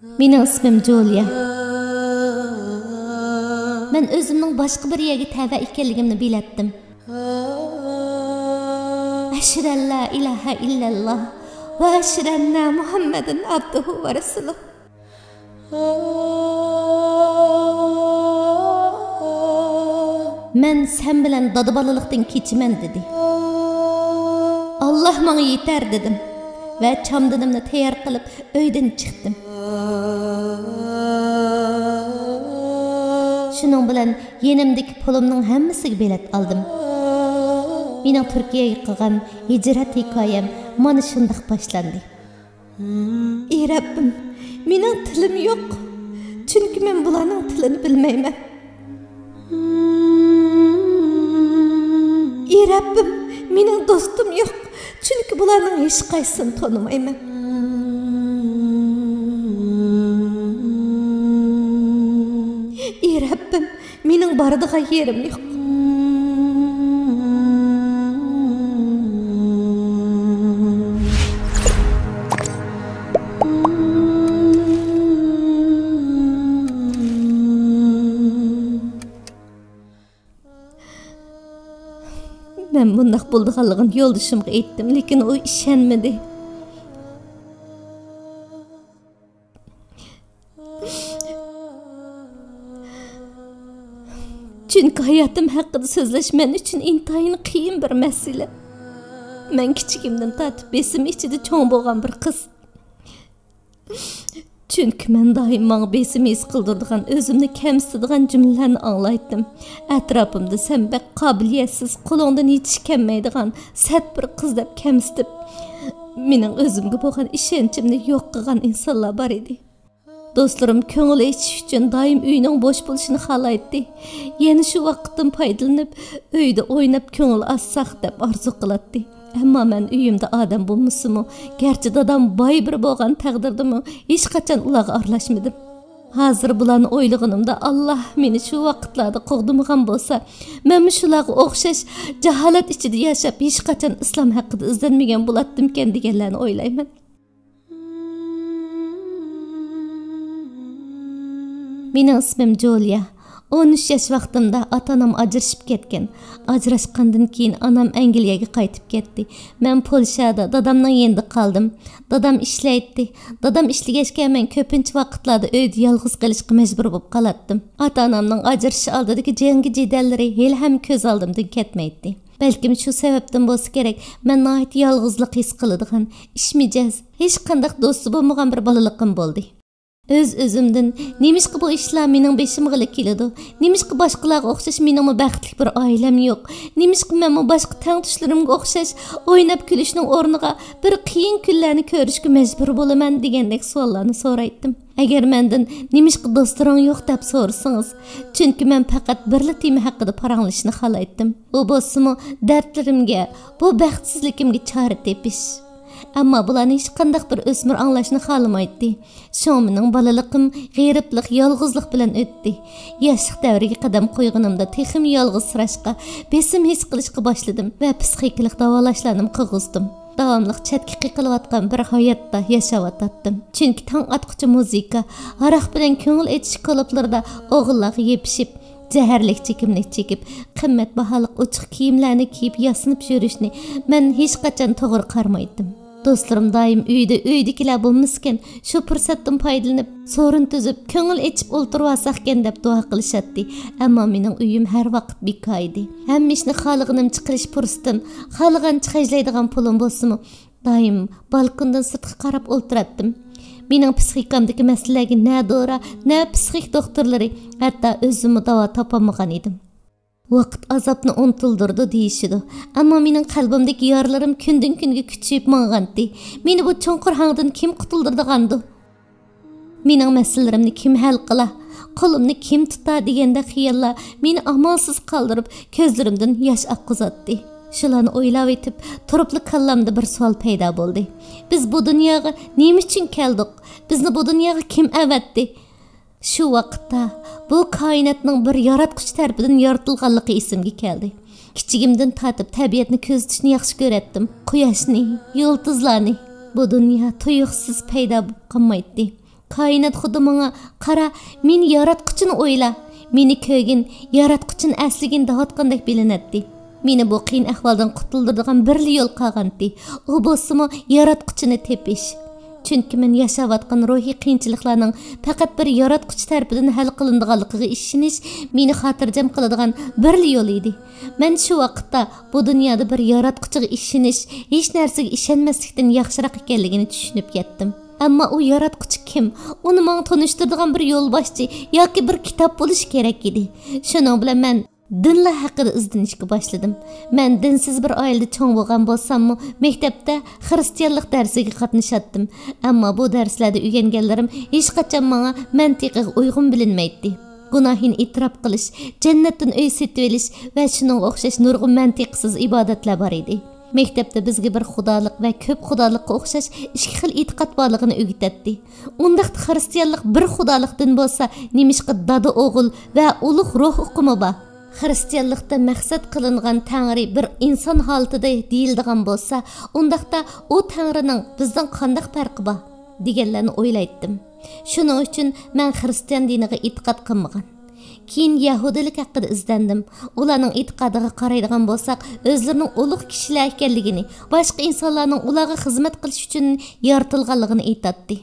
Mening ismim Julia. Men özümning boshqa bir yerga tava ekanligimni bilatdim. Ashhadu an la ilaha illalloh va ashhadu anna Muhammadan abduhu va rasuluh. Men sen bilan dada balalıqdan kechiman dedi. Allah menga yeter dedim ve çamdanımni tayyor qilib uydan chiqdim. Şunun bilan yenimdeki pulumning hammasiga bilet aldım. Mening Turkiyaga qilgan hijrat hikoyam mana shunday boshlandi. Ey Rabbim, mening tilim yo'q. Chunki men bularning tilini bilmayman. Ey Rabbim, mening do'stim yo'q. Chunki bularning hech qaysini tonimayman. Ey Rabbim, mening boradigan yerim yo'q. Ben bundaq bo'ldiganligini yo'ldoshimga aytdim, lekin u ishonmadi. Çünkü hayatım hakkında sözleş men üçün intayin qiyin bir mesele. Men kichigimdan tatib besim ichida cho'ng bo'lgan bir qiz. Çünkü men doim menga besim his qildirdigan, o'zimni kamsitadigan jumlalarni anglaydim. Atrofimda sen bek qobiliyatsiz, qo'lingdan hech kelmaydigan sat bir qiz deb kamsitib, mening o'zimga bo'lgan ishonchimni yo'q qilgan insonlar bor edi. Dostlarım ko'ngil ichish uchun doim uyning bo'sh bo'lishini xohlaydi. Yana shu vaqtdan foydalanib, uyda o'ynab ko'ngil assaq deb orzu qiladi. Ammo men uyimda odam bo'lmasimi, garchi dadam boy bir bo'lgan taqdirdimi, hech qachon ularga aralashmadim. Hozir bularni o'ylaganimda Allah meni shu vaqtlarda qo'g'dimagan bo'lsa, men shularga o'xshash jaholat ichida yashab hech qachon islom haqida izlanmagan bo'lardim-kan deganlarni o'ylayman. Mening ismim Julia. 13 yaş vaqtimda ata-onam ajrashib ketgan. Ajrashgandan keyin anam Angliyaga qaytib ketdi. Men Polshada dadamning yanında qoldim. Dadam ishlaydi. Dadam ishlagachga men ko'pincha vaqtlarda uyda yolg'iz qolishga majbur bo'lib qolatdim. Ata-onamning ajrashish oldidagi jangi jidallari hali ham ko'z oldimdan ketmaydi. Belki şu sebepten bo'lsa kerak, men nihoyat yolg'izlik his qiladigan, ishmijaz, hech qanday do'sti bo'lmagan bir bolaliqim bo'ldi. Öz-özümden nemişki bu işler mening beşimga keladi. Nemişki boshqalarga o'xshash mening baxtli bir oilam yo'q. Nemişki men boshqa tengdoshlarimga o'xshash o'ynab kulishning o'rniga bir qiyin kunlarni ko'rishga majbur bo'laman degandek savollarni so'raydim. Agar mendan nemişki do'stlaring yo'q deb so'rasangiz, chunki men faqat birla tema haqida paranglashni xohlaydim. U bo'lsa-mu dardlarimga, bu baxtsizligimga chora tepish. Amma bularni hech qanday bir o'smir anglashni xohlamaydi. Sho'mining balaliqim g'ayriblik, yolg'izlik bilan o'tdi. Yoshlik davriga qadam qo'yganimda texim yolg'izsirashqa, besim his qilishga boshladim va psixikalik davolashlarni qilg'izdim. Davomli chatki qilayotgan bir hayotda yashayotdim. Chunki tong atquchi muzika, aroq bilan ko'ngil etish klublarida o'g'illarga yepishib, zaharlik chekimlik chekib, qimmatbaholik ochiq kiyimlarni kiyib yasinib yurishni men hech qachon to'g'ri qarmaydim. Dostlarım daim uydakilar bo'lmasken, shu fursatdan foydalanib, so'rin tuzib, ko'ngil echib o'ltirib deb duo qilishadi. Ammo mening uyim har vaqt bekor edi. Hamma ishni xohlaganimcha qilish fursatim, xohlagancha xajlaydigan pulim bo'lsa-mu, daim balkondan sirtga qarab o'ltirardim. Mening psixikamdagi masalalarga na dora, na psixik doktorlari, hatto o'zimni davo topolmagan edim. Vaqt azobni unutildirdi deyishidi. Ammo mening qalbimdagi yorlarim kundan kunga kuchayib mang'andi. Meni bu chonqur hangdan kim qutuldirdigandi? Mening masalalarimni kim hal qila? Qo'limni kim tuta deganda xiyollar meni amalsiz qoldirib, ko'zlarimdan yosh oqqizatdi. Shularni o'ylab etib, turibli kallamda bir savol paydo bo'ldi. Biz bu dunyoga nima uchun keldik? Bizni bu dunyoga kim avatdi? Şu vaqtda bu koinotning bir yaratquchi tarafidan yaratilganligi esimga keldi. Kichigimdan tatib tabiatni ko'zitishni yaxshi ko'ratdim. Quyoshni, yulduzlarni. Bu dunyo tuyuqsiz paydo bo'lib qolmaydi. Kainat xuddi menga qara, meni yaratquchini o'yla. Meni ko'gin, yaratquchini asligin da'vatgandek bilinadi. Meni bu qiyin ahvoldan qutuldiradigan bir yo'l qolgandi. U bo'lsa-mu yaratquchini tepish. Chunki men yashayotgan ruhiy qiyinchiliklarning faqat bir yaratquchi tarafidan hal qilinadiganligiga ishonish meni xotirjam qiladigan bir yo'l edi. Men shu vaqtda bu dunyoda bir yaratquchiga ishonish, hech narsaga ishonmaslikdan yaxshiroq ekanligini tushunib yetdim. Ammo u yaratquchi kim? Uni menga tanishtiradigan bir yo'lboshchi yoki bir kitob bo'lishi kerak edi. Shuning bilan men dinlar haqida izlanishga boshladim. Men dinsiz bir oilada cho'ng bo'lgan bo'lsam-mu, maktabda xristianlik darsiga qatnashatdim. Ammo bu darslarda o'rganganlarim hech qachon menga mantiqiga uyg'un bilinmaydi. Gunohini e'tirof qilish, jannatdan uy setib olish va shuningga o'xshash nurg'un mantiqsiz ibodatlar bor edi. Maktabda bizga bir xudolik va ko'p xudolikqa o'xshash ikki xil e'tiqod borligini o'rgatdi. Undaqda xristianlik bir xudolikdan bo'lsa, nemishqa dada o'g'il va ulug' ruh uqumi bor. Xristianlikda maqsad qilingan Tangri bir inson holatida deyiladigan bo'lsa, undaqda u Tangrining bizdan qanday farqi bor deganlarni o'ylaydim. Shuning uchun men xristian diniga e'tiqod qilmagan. Keyin yahudilik haqida izlandim. Ularning e'tiqodiga qaraydigan bo'lsak, o'zlarining ulug' kishilar ekanligini, boshqa insonlarning ularga xizmat qilish uchun yaratilganligini aytadi.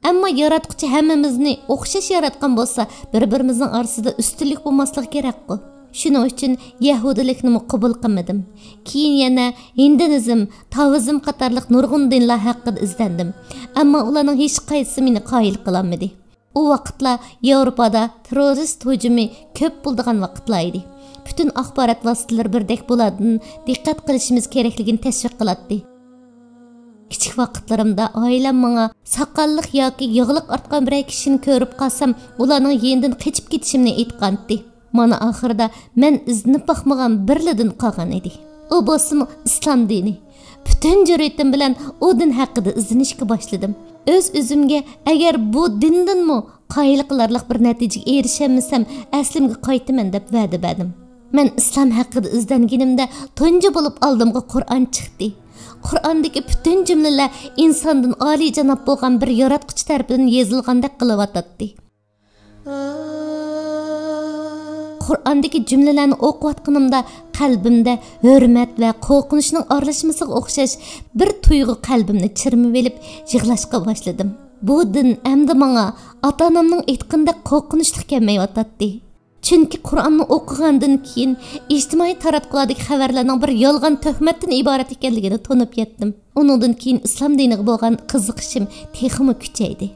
Ammo yaratquchi hammamizni o'xshash yaratgan bo'lsa, bir-birimizning orasida ustunlik bo'lmasligi kerak-ku. Shuning uchun yahudilikni qabul qilmadim. Keyin yana hindinizm, taoizm qatorliq nurg'un dinlar haqida izlandim. Ammo ularning hech qaysi meni qoyil qilolmadi. U vaqtlar Yevropada terrorist hujumi ko'p bo'lgan vaqtlar edi. Butun axborot vositalari birdek bo'ladigan diqqat qilishimiz kerakligini tashviq qiladi. Kichik vaqtlarimda oilam menga soqolliq yoki yog'liq ortgan bir kishini ko'rib qolsam, ularning yenidan qochib ketishimni aytgandi. Mana oxirida men iznib baxmagan birlidan qolgan edi. U bo'lsa islom dini. Butun jur'atim bilan u din haqida izlanishga boshladim. O'z-o'zimga agar bu dindanmi qoyil qilarlik bir natijaga erishamasam, aslimga qaytaman deb va'da berdim. Men islom haqida izlanganimda tunji bo'lib oldimga Qur'on chiqdi. Qur'ondagi butun jumlalar insondan oliy janob bo'lgan bir yaratquchi tarafidan yozilgandek qilyotdi. Qur'ondagi jumlalarni o'qiyotganimda qalbimda hurmat va qo'rqinchning aralashmasiga o'xshash bir tuyg'u qalbimni chirmib olib yig'lashga boshladim. Bu din endi menga ota-onamning aytgandek qo'rqinchli kelmayotdi. Chunki Qur'onni o'qigandan keyin ijtimoiy taratqulardagi xabarlarning bir yolg'on tuhmatdan iborat ekanligini tonib yetdim. Undan keyin islom diniga bo'lgan qiziqishim texmi kuchaydi.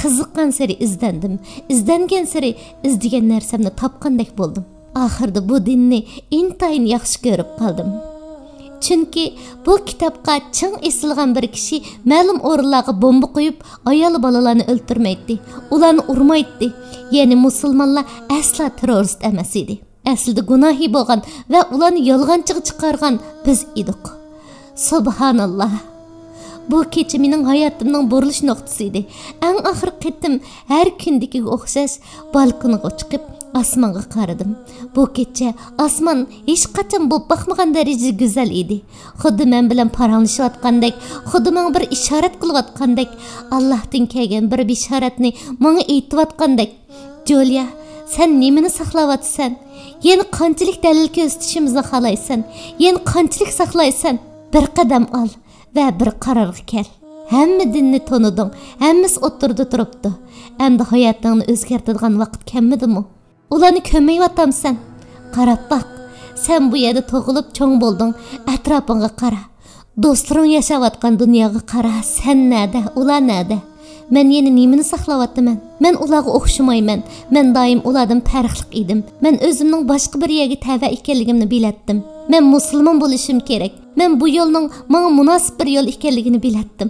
Qiziqqan sari izlandim. Izlangan sari izdegan narsamni topgandek bo'ldim. Oxirida bu dinni intayin yaxshi ko'rib qoldim. Chunki bu kitobga ching esilgan bir kishi ma'lum o'rinlarga bomba qo'yib, ayol bolalarni o'ldirmaydi, ularni urmaydi. Ya'ni musulmonlar asla terrorist emas edi. Aslida gunohi bo'lgan va ularni yolg'onchiga chiqargan biz edik. Subhanalloh. Bu kecha mening hayotimning burilish nuqtasi edi. Eng oxirgi qitim har kundagiga o'xshash balkonga chiqib osmonga qaradim. Bu kecha osmon hech qachon bo'lib baxmagan darajada go'zal edi. Xuddi men bilan paranglashayotgandek, xuddi menga bir ishorat qilayotgandek, Allohdan kelgan bir bishoratni menga aytayotgandek. Julia, sen nimani saqlayapsan? Yana qanchalik dalil ko'rsatishimizni xohlaysan? Yana qanchalik saqlaysan? Bir qadam ol va bir qarorga kel. Hamma dinni taniding, hammasi o'tirdi turibdi. Endi hayotingni o'zgartiradigan vaqt kelmadimi? Ularni ko'mayyotamsan. Qarab baq. Sen bu yerda tug'ilib cho'ng bo'lding. Atrofingga qara. Do'stlaring yashayotgan dunyoga qara. Sen nada, ular nada? Men yana nimani saqlayapman? Men ularga o'xshamayman. Men doim ulardan farqli edim. Men o'zimning boshqa bir yerga tava ekanligimni bilatdim. Men musulmon bo'lishim kerak. Men bu yo'lning menga munosib bir yo'l ekanligini bilatdim.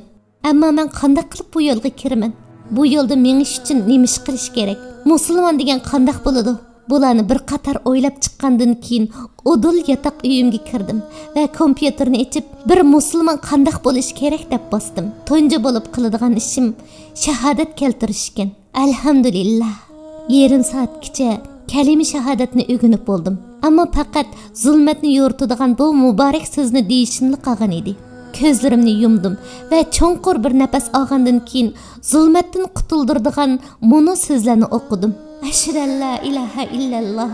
Ammo men qanday qilib bu yo'lga kiraman? Bu yo'lda menish uchun nima ish qilish kerak? Musulmon degan qanday bo'ladi? Bularni bir qator o'ylab chiqqandan keyin udul yotoq uyimga kirdim va kompyuterni ochib, bir musulmon qanday bo'lish kerak deb bosdim. Tunji bo'lib qiladigan ishim shahodat keltirish ekan. Alhamdulillah. Yarim soatgacha kalima shahodatni o'rganib bo'ldim. Ammo faqat zulmatni yo'rtadigan bu muborak so'zni deyishimli qolgan edi. ko'zlarimni yumdim va cho'nqur bir nafas olgandan keyin zulmatdan qutuldiradigan mono so'zlarni o'qidim. Ashhadu an la ilaha illalloh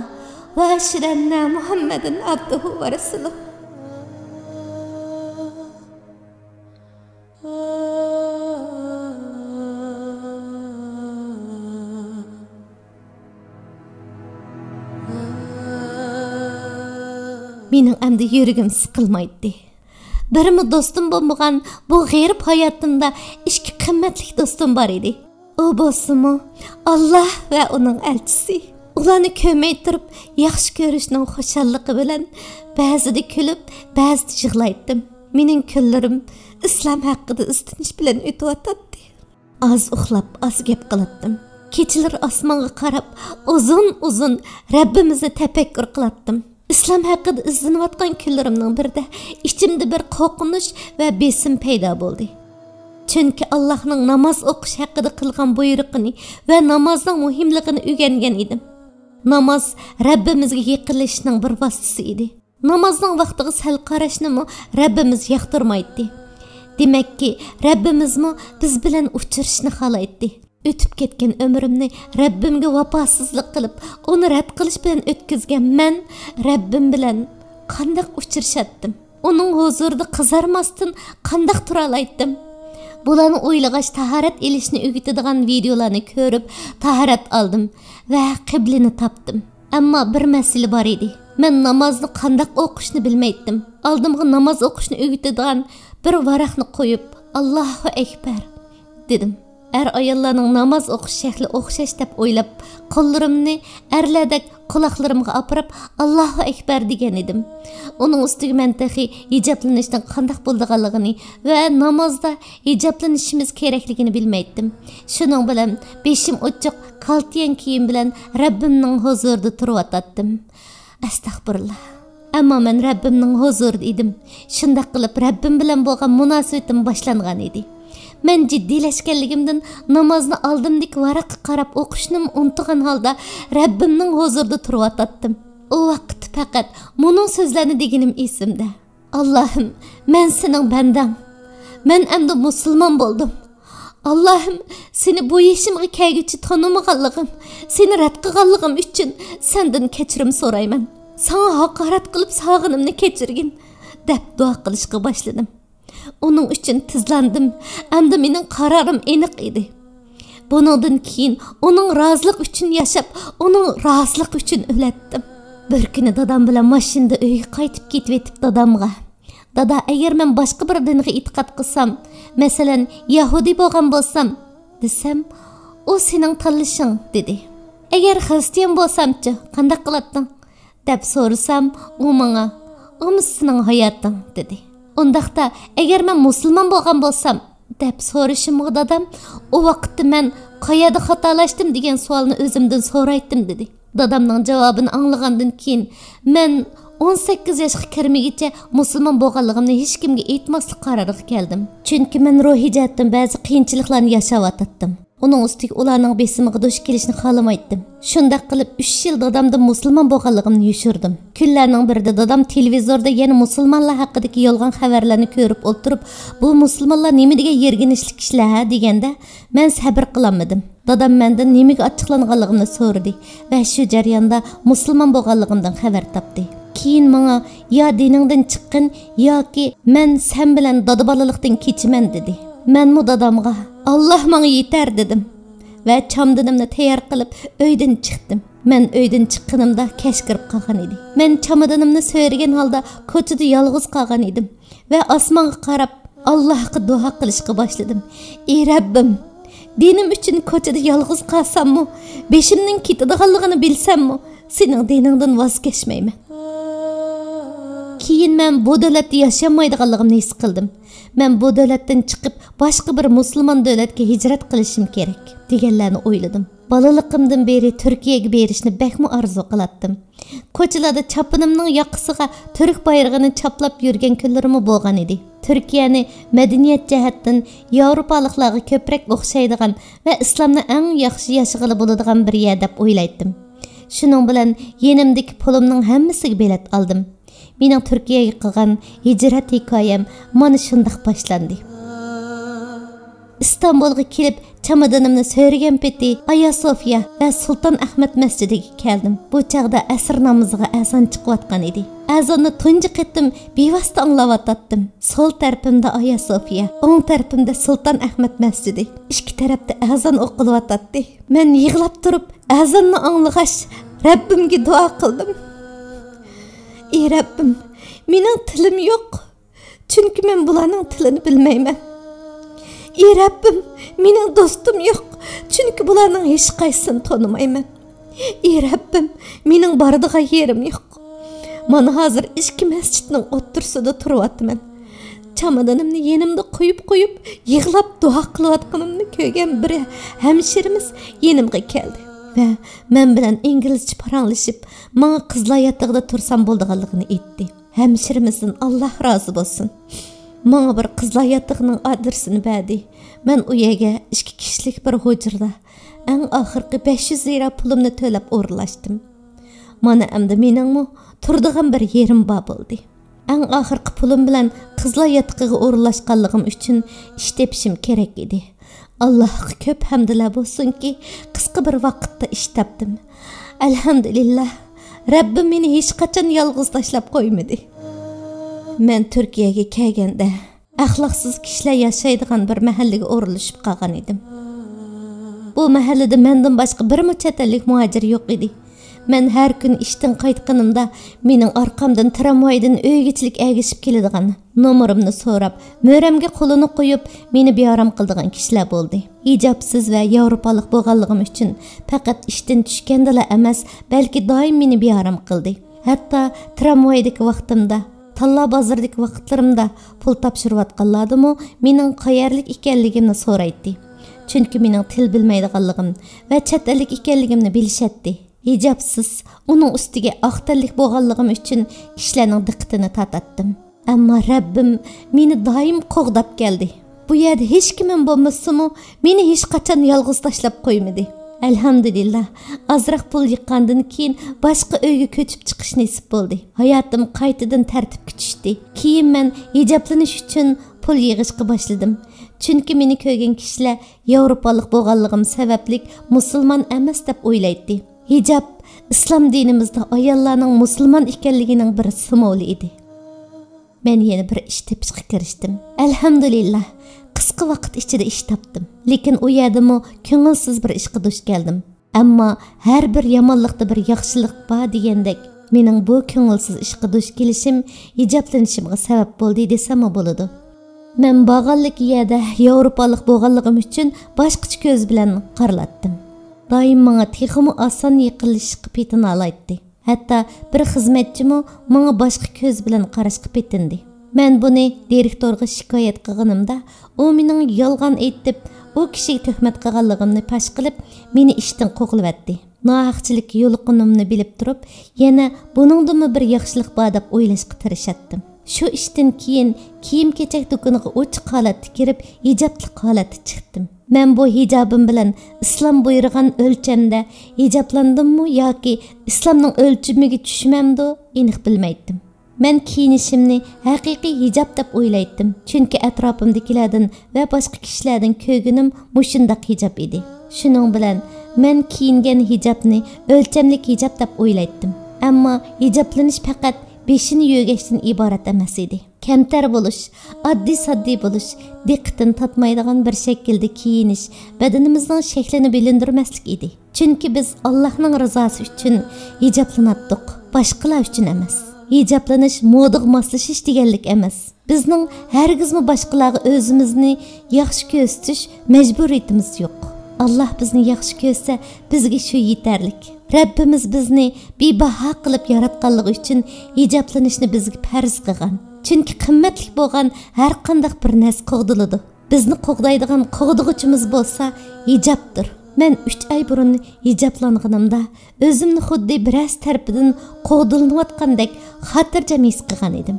va ashhadu anna Muhammadan abduhu va rasuluh. Mening endi yuragim siqilmaydi. Birimi do'stim bo'lmagan bu g'erib hayotimda ikki qimmatli do'stim bor edi. U bo'lsa-mu Alloh va uning elchisi. Ularni ko'may turib, yaxshi ko'rishning xushalliqi bilan ba'zida kulib, ba'zida yig'laydim. Mening kunlarim islom haqida istinish bilan o'tyapti. Az uxlab, az gap qilatdim. Kechilar osmonga qarab, uzun Rabbimizni tafakkur qilatdim. İslam haqida izlanayotgan kunlarimning birida ichimda bir qo'rqinish va besim paydo bo'ldi. Chunki Allohning namoz o'qish haqida qilgan buyruqini va namozning muhimligini o'rgangan edim. Namoz Rabbimizga yaqinlashishning bir vositasi edi. Namozning vaqtiga sal qarashni Rabbimiz yoqtirmaydi. Demakki, Rabbimizmi biz bilan uchrashishni xohlaydi. Ötüp ketken ömrümni Rabbimge vafasızlık kılıp onu rad qilish bilan ötkizgen men Rabbim bilan qandaq uçurşatdım. Onun huzurida qizarmasdan qandaq turalaydım. Bularni o'ylagach taharat elishni o'gitadigan videolarni ko'rib taharat aldım ve qiblini tapdım. Ammo bir masala bor edi. Men namozni qandaq o'qishni bilmaydim. Oldimga namoz o'qishni o'gitadigan bir varaqni qo'yib Allohu akbar dedim. Ayollarning namoz o'qish shakli o'xshash deb o'ylab, qo'llarimni erlardek quloqlarimga opirib Allohu akbar degan edim. Uning ustiga men tahi hijoblanishning qanday bo'lganligini va namozda hijoblanishimiz kerakligini bilmaydim. Shuning bilan beshim ochiq, kaltiyan kiyim bilan Rabbimning huzurida turib Astagfirullah. Ammo men Rabbimning huzurida edim. Shunday qilib Rabbim bilan bo'lgan munosabatim boshlangan edi. Men jiddiylashganligimdan namozni oldimdik varaqqa qarab o'qishnim unutgan holda Rabbimning huzurida turib O vaqt faqat muning so'zlarni deganim esimda. Allohim, men sening bandam. Men endi musulmon bo'ldim. Allohim, seni bu yeshimga kelguncha tanımaganligim, seni rad qilganligim uchun sendan kechirim so'rayman. Sana haqorat qilib sog'inimni kechirgin deb duo qilishga boshladim. Onun üçün tizlandım. Endi mening qararim aniq edi. Bundan keyin onun razılıq üçün yaşab, onun razılıq üçün öletdim. Bir kuni dadam bilan mashinada uyga qaytib ketib dadamga. Dada, agar men boshqa bir dinga e'tiqod qilsam, masalan, Yahudi bo'lgan bo'lsam, desam, o sening tanlashing dedi. Agar xristian bo'lsamchi, qanday qilarding? deb so'rasam, u menga, "O sening hayoting" dedi. Ondaqda agar men musulmon bo'lgan bo'lsam deb so'rashimga dadam o vaqtda men qayerda xatolashdim degan savolni o'zimdan so'raydim dedi. Dadamning javobini anglagandan keyin men 18 yoshga kirmaguncha musulmon bo'lganligimni hech kimga aytmaslik qaroriga keldim. Chunki men ruhiy jihatdan ba'zi qiyinchiliklarni yashayotgandim. Onun ustiga ularning besimiga duch kelishni xohlamaydim. Shunday qilib 3 yil dadamdan musulmon bo'lganligimni yushirdim. Kunlarning birida dadam televizorda yana musulmonlar haqidagi yolg'on xabarlarni ko'rib o'tirib, bu musulmonlar nima degan yerginishlik ishlar deganda, men sabr qilolmadim. Dadam mendan nimaga ochiqlanganligimni so'radi va shu jarayonda musulmon bo'lganligimdan xabar topdi. Keyin menga yo diningdan chiqqin yoki men sen bilan dada bolalikdan kechiman dedi. Men mu dadamga Allah menga yeter dedim ve çamdanımni tayyor qilib uydan chiqdim. Men uydan chiqqanimda kech kirib qolgan edi. Men çamadanımni so'ragan holda ko'chada yolg'iz qolgan edim ve osmonga qarab Allohga duo qilishga boshladim. Ey Rabbim, dinim uchun ko'chada yolg'iz qolsammi, beshimning ketadiganligini bilsammi, sening diningdan voz kechmayman. Keyin men bu davlatda yashamaydiganligimni his qildim. Men bu davlatdan chiqib boshqa bir musulmon davlatga hijrat qilishim kerak deganlarni o'yladim. Balaliqimdan beri Turkiyaga berishni bakmo arzu qilatdim. Ko'chalarda chapinimning yoqasiga Turk bayrog'ini chaplab yurgan kunlarim bo'lgan edi. Turkiyani madaniyat jihatdan Yevropaliklarga ko'proq o'xshaydigan va islomni eng yaxshi yashag'ili bo'ladigan bir yer deb o'ylaydim. Shuning bilan yenimdagi pulimning hammasiga bilet aldım. Mening Turkiyaga qilgan hijrat hikoyam mana shunday boshlandi. İstanbulga kelib, çamadanımni so'ragan peti Aya Sofiya va Sultan Ahmad masjidiga keldim. Bu chaqda asr namoziga azon chiqayotgan edi. Azonni tunji qitim bevosita anglayotdim. Sol tarafimda Aya Sofiya, o'ng tarafimda Sultan Ahmad masjidi. Ikki tarafda azon o'qilyotdi. Men yig'lab turib, azonni anglag'ach, Rabbimga duo qildim. Ey Rabbim, mening tilim yo'q. Chunki men bularning tilini bilmayman. Ey Rabbim, mening do'stim yo'q, chunki bularning hech qaysini tonimayman. Ey Rabbim, mening boradigan yerim yo'q. Mana hozir ikki masjidning o'ttirsida turyapman. Çamadanımni yenimda qo'yib, yig'lab duo qilayotganimni ko'rgan bir hamshirimiz yenimga keldi va men bilan inglizcha paranglashib, menga qizlar yotog'ida tursam bo'lganligini aytdi. Hamshirimizdan Alloh rozi bo'lsin. Menga bir qizlar yotog'ining adresini berdi. Men u yerga 2 kishilik bir hujrada eng oxirgi 500 lira pulimni to'lab o'rlashdim. Mana endi meningmi turdigan bir yerim bor bo'ldi. Eng oxirgi pulim bilan qizlar yotog'iga o'rlashganligim uchun ish tepishim kerak edi. Allohga ko'p hamdlar bo'lsinki, qisqa bir vaqtda ish topdim. Alhamdulillah, Rabbim meni hech qachon yolg'iz tashlab qo'ymadi. Men Turkiyaga kelganda axloqsiz kishilar yashaydigan bir mahallaga o'rlashib qolgan edim. Bu mahallada mendan boshqa bir chet ellik muhojir yo'q edi. Men har kun ishdan qaytganimda mening orqamdan tramvaydan o'ygichilik agishib keladigan nomerimni so'rab, mo'ramga qo'lini qo'yib, meni beorom qiladigan kishilar bo'ldi. Hijobsiz va yevropalik bo'lganligim uchun faqat ishdan tushgandala emas, balki doim meni beorom qildi. Hatto tramvaydagi vaqtimda, Talla bozordagi vaqtlarimda pul topshirayotganlarimi mening qayerlik ekanligimni so'raydi. Chunki mening til bilmaydiganligim va chet ellik ekanligimni bilishadi. Hijobsiz, uning ustiga oqtanlik bo'lganligim uchun kishilarning diqqatini tortdim. Ammo Rabbim meni doim qo'g'dab keldi. Bu yerda hech kimim bo'lmasa-mu, meni hech qachon yolg'iz tashlab qo'ymadi. Alhamdulillah, azroq pul yiqqandan keyin boshqa uyga ko'chib chiqish nasib bo'ldi. Hayotim qaytadan tartibga tushdi. Keyin men hijoblanish uchun pul yig'ishga boshladim. Chunki meni ko'rgan kishilar yevropalik bo'lganligim sababli musulmon emas deb o'ylaydi. Hijab islom dinimizda ayollarning musulmon ekanligining bir simvoli edi. Men yana bir ish tepishga kirishdim. Alhamdulillah, qisqa vaqt ichida ish topdim. Lekin u yerdami ko'ngilsiz bir ishga duch keldim. Ammo har bir yomonlikda bir yaxshilik bor degandek, mening bu ko'ngilsiz ishga duch kelishim hijoblanishimga sabab bo'ldi desam bo'ladi. Men bag'anlik yerda yevropalik bo'lganligim uchun boshqacha ko'z bilan qaralatdim. Doim menga texmi oson yiqilishga petin olaydi. Hatto bir xizmatchimi menga boshqa ko'z bilan qarashga petindi. Men buni direktorga shikoyat qilganimda, u mening yolg'on aytib, u kishiga tuhmat qilganligimni pash qilib, meni ishdan qo'g'livatdi. Nohaqchilik yo'liqinimni bilib turib, yana buningdimi bir yaxshilik bor deb o'ylashga tirishdim. Shu ishdan keyin kiyim-kechak do'koniga ochiq holatda kirib, hijobli holatda chiqdim. Men bu hijobim bilan islom buyurgan o'lchamda hijoblandimmi yoki islomning o'lchamiga tushmamdi, aniq bilmaydim. Men kiyinishimni haqiqiy hijob deb o'ylaydim. Chunki atrofimdagilardan va boshqa kishilardan ko'rganim mushundaq hijob edi. Shuning bilan men kiyingan hijobni o'lchamlik hijob deb o'ylaydim. Ammo hijoblanish faqat beshini yo'gashdan iborat emas edi. Kamtar bo'lish, oddiy-soddiy bo'lish, diqqatni tatmaydigan bir shaklda kiyinish, badanimizning shaklini bilindirmaslik edi. Chunki biz Allohning rizosi uchun hijoblanatdik, boshqalar uchun emas. Hijoblanish modaga moslashish deganlik emas. Bizning hargizmi boshqalarga o'zimizni yaxshi ko'rsatish majburiyatimiz yo'q. Alloh bizni yaxshi ko'rsa, bizga shu yetarlik. Rabbimiz bizni bebaho qilib yaratganligi uchun hijoblanishni bizga farz qilgan. Chunki qimmatli bo'lgan har qanday bir narsa qo'g'diladi. Bizni qo'g'daydigan qo'g'dig'ichimiz bo'lsa hijobdir. Men 3 oy burun hijoblanganimda o'zimni xuddi biroz tarafidan qo'g'dilinayotgandek xotirjam his qilgan edim.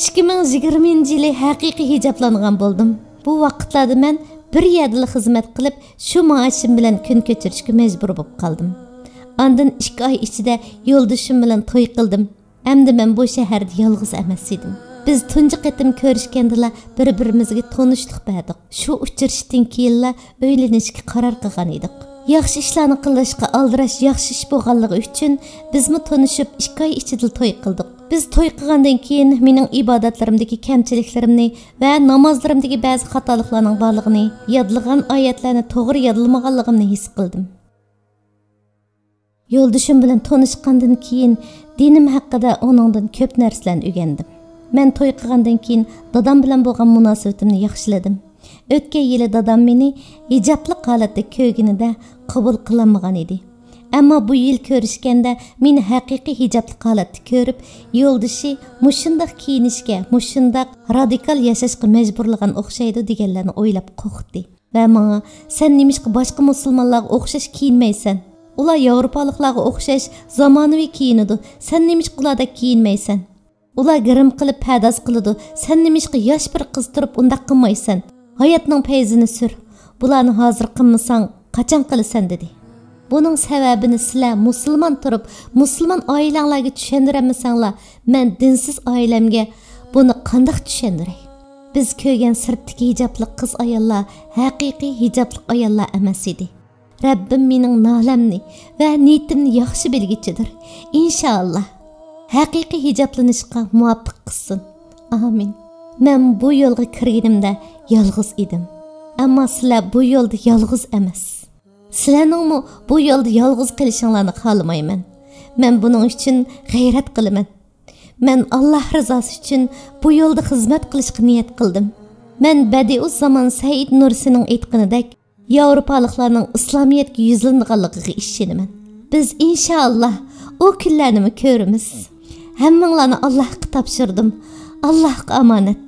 2020-yili haqiqiy hijoblangan bo'ldim. Bu vaqtlarda men bir yerda xizmat qilib, shu maoshim bilan kun kechirishga majbur bo'lib qoldim. Ondan 2 oy ichida yo'ldashim bilan to'y qildim. Әмді мен bu şəhərdə yalğız emas edim. Biz tunji qitim ko'rishgandala bir-birimizga tanishlik berdik. Shu uchrashishdan keyinla uylanishga qaror qilgan edik. Yaxshi ishlarni qilishga aldirash yaxshi ish bo'lganligi uchun bizmi tanishib 2 oy ichida to'y qildik. Biz to'y qilgandan keyin mening ibodatlarimdagi kamchiliklarimni va namozlarimdagi ba'zi xatoliklarning borligini, yodlagan oyatlarni to'g'ri yodlamaganligimni his qildim. Yo'ldishim bilan tanishgandan keyin dinim haqida oningdan ko'p narsalarni o'rgandim. Men to'y qilgandan keyin dadam bilan bo'lgan munosabatimni yaxshiladim. O'tgan yili dadam meni hijobli holatda ko'rganida qabul qilmagan edi. Ammo bu yil ko'rishganda meni haqiqiy hijobli holatda ko'rib, yo'ldishi mushundaq kiyinishga, mushundaq radikal yashashga majburlagan o'xshaydi deganlarni o'ylab qo'rqdi. Va menga sen nimishqa boshqa musulmonlarga o'xshash kiyinmaysan? Ular Yevropaliklarga o'xshash zamonaviy kiyinadi. Sen nimishqa ulardek kiyinmaysan? Ular g'irim qilib padoz qiladi. Sen nimishqa yosh bir qiz turib undaq qilmaysan? Hayotning payzini sur. Bularni hozir qilmasang, qachon qilasan dedi. Buning sababini sizlar musulmon turib, musulmon oilanglarga tushundirmasanglar, men dinsiz oilamga buni qanday tushundiray? Biz ko'rgan sirtdagi hijobli qiz ayollar haqiqiy hijobli ayollar emas edi. Rabbim mening nolamni va niyatimni yaxshi bilgichidir. Inshaalloh haqiqiy hijoblanishga muvaffaq qilsin. Amin. Men bu yo'lga kirganimda yolg'iz edim. Ammo sizlar bu yo'lda yolg'iz emas. Sizlarning bu yo'lda yolg'iz qilishinglarni xohlamayman. Men buning uchun g'ayrat qilaman. Men Alloh rizosi uchun bu yo'lda xizmat qilishga niyat qildim. Men badiiy zamon Said Nursining aytganidek Yevropaliklarning islomiyatga yuzlanganligiga ishonaman. Biz inshaalloh o kunlarni ko'ramiz. Hammanglarni Allohga topshirdim. Allohga omonat.